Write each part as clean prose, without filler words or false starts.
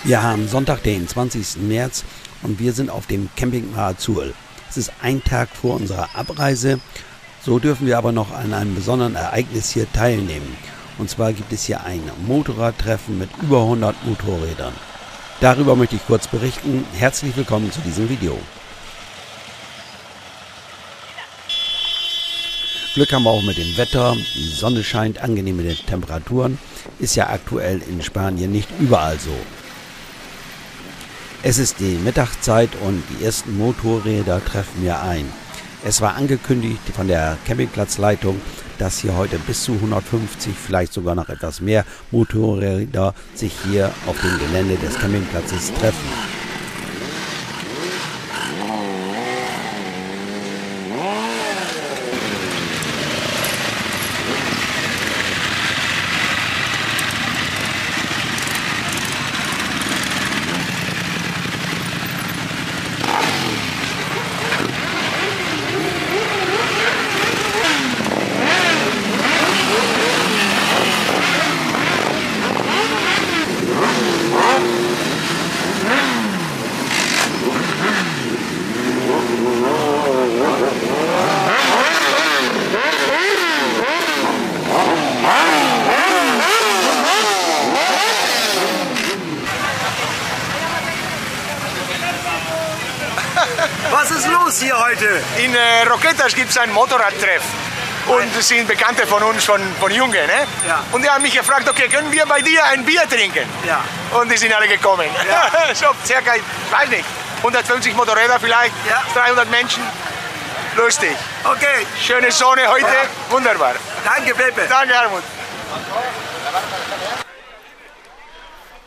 Wir haben Sonntag, den 20. März und wir sind auf dem Camping Marzul. Es ist ein Tag vor unserer Abreise, so dürfen wir aber noch an einem besonderen Ereignis hier teilnehmen. Und zwar gibt es hier ein Motorradtreffen mit über 100 Motorrädern. Darüber möchte ich kurz berichten. Herzlich willkommen zu diesem Video. Glück haben wir auch mit dem Wetter, die Sonne scheint, angenehme Temperaturen, ist ja aktuell in Spanien nicht überall so. Es ist die Mittagszeit und die ersten Motorräder treffen hier ein. Es war angekündigt von der Campingplatzleitung, dass hier heute bis zu 150, vielleicht sogar noch etwas mehr Motorräder sich hier auf dem Gelände des Campingplatzes treffen. Was ist los hier heute? In Roquetas gibt es einen Motorradtreff. Und das sind Bekannte von uns, von Junge. Ne? Ja. Und die haben mich gefragt, okay, können wir bei dir ein Bier trinken? Ja. Und die sind alle gekommen. Ja. So circa, ich weiß nicht, 150 Motorräder vielleicht, Ja. 300 Menschen. Lustig. Okay. Schöne Sonne heute, Ja. wunderbar. Danke, Pepe. Danke, Helmut.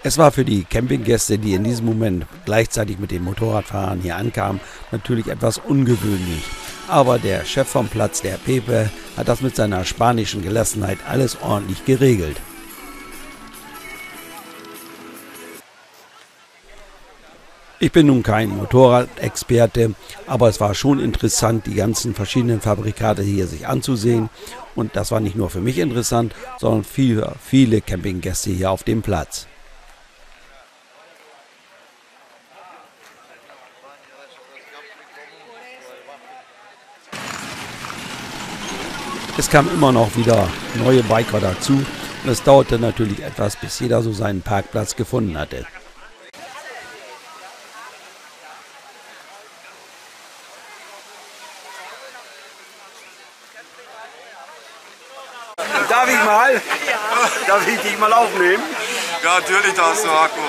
Es war für die Campinggäste, die in diesem Moment gleichzeitig mit den Motorradfahrern hier ankamen, natürlich etwas ungewöhnlich. Aber der Chef vom Platz, der Pepe, hat das mit seiner spanischen Gelassenheit alles ordentlich geregelt. Ich bin nun kein Motorradexperte, aber es war schon interessant, die ganzen verschiedenen Fabrikate hier sich anzusehen. Und das war nicht nur für mich interessant, sondern für viele Campinggäste hier auf dem Platz. Es kamen immer noch wieder neue Biker dazu und es dauerte natürlich etwas, bis jeder so seinen Parkplatz gefunden hatte. Darf ich mal? Darf ich dich mal aufnehmen? Ja, natürlich darfst du, Marco.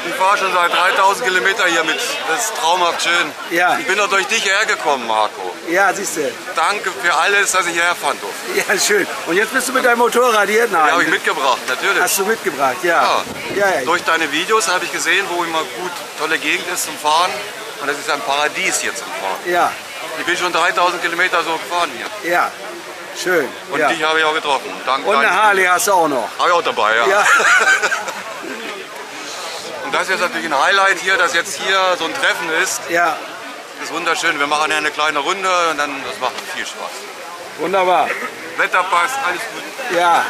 Ich fahre schon seit 3000 Kilometern hier mit. Das ist traumhaft schön. Ja. Ich bin doch durch dich hergekommen, Marco. Ja, siehst du. Danke für alles, dass ich hierher fahren durfte. Ja, schön. Und jetzt bist du mit deinem Motorrad hier? Nein. Ja, habe ich mitgebracht, natürlich. Hast du mitgebracht, ja. Ja. Durch deine Videos habe ich gesehen, wo immer gut tolle Gegend ist zum Fahren. Und das ist ein Paradies hier zum Fahren. Ja, Ich bin schon 3000 Kilometer so gefahren hier. ja. Schön. Und ja. dich habe ich auch getroffen. Dank Und eine deines Harley hast du auch noch. Habe ich auch dabei, ja. Ja. Und das ist jetzt natürlich ein Highlight hier, dass jetzt hier so ein Treffen ist. Ja, Das ist wunderschön. Wir machen ja eine kleine Runde und dann das macht viel Spaß. wunderbar. Wetter passt, alles gut. Ja.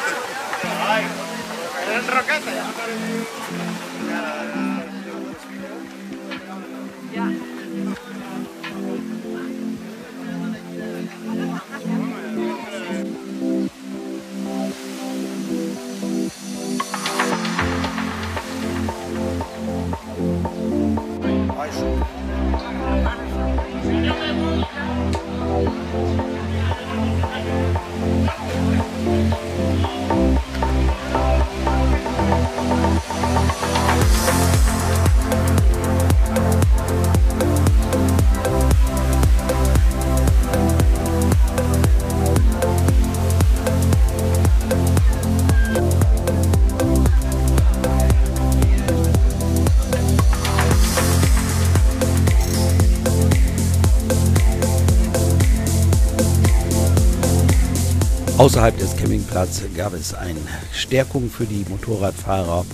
Außerhalb des Campingplatzes gab es eine Stärkung für die Motorradfahrer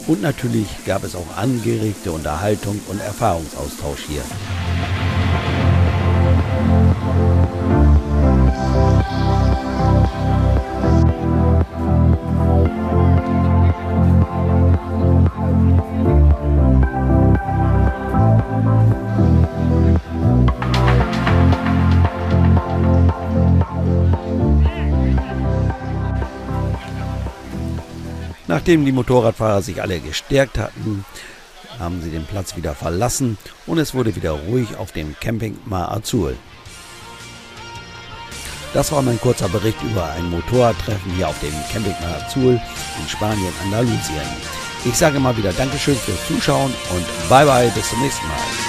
und natürlich gab es auch angeregte Unterhaltung und Erfahrungsaustausch hier. Nachdem die Motorradfahrer sich alle gestärkt hatten, haben sie den Platz wieder verlassen und es wurde wieder ruhig auf dem Camping Mar Azul. Das war mein kurzer Bericht über ein Motorradtreffen hier auf dem Camping Mar Azul in Spanien, Andalusien. Ich sage mal wieder Dankeschön fürs Zuschauen und bye bye, bis zum nächsten Mal.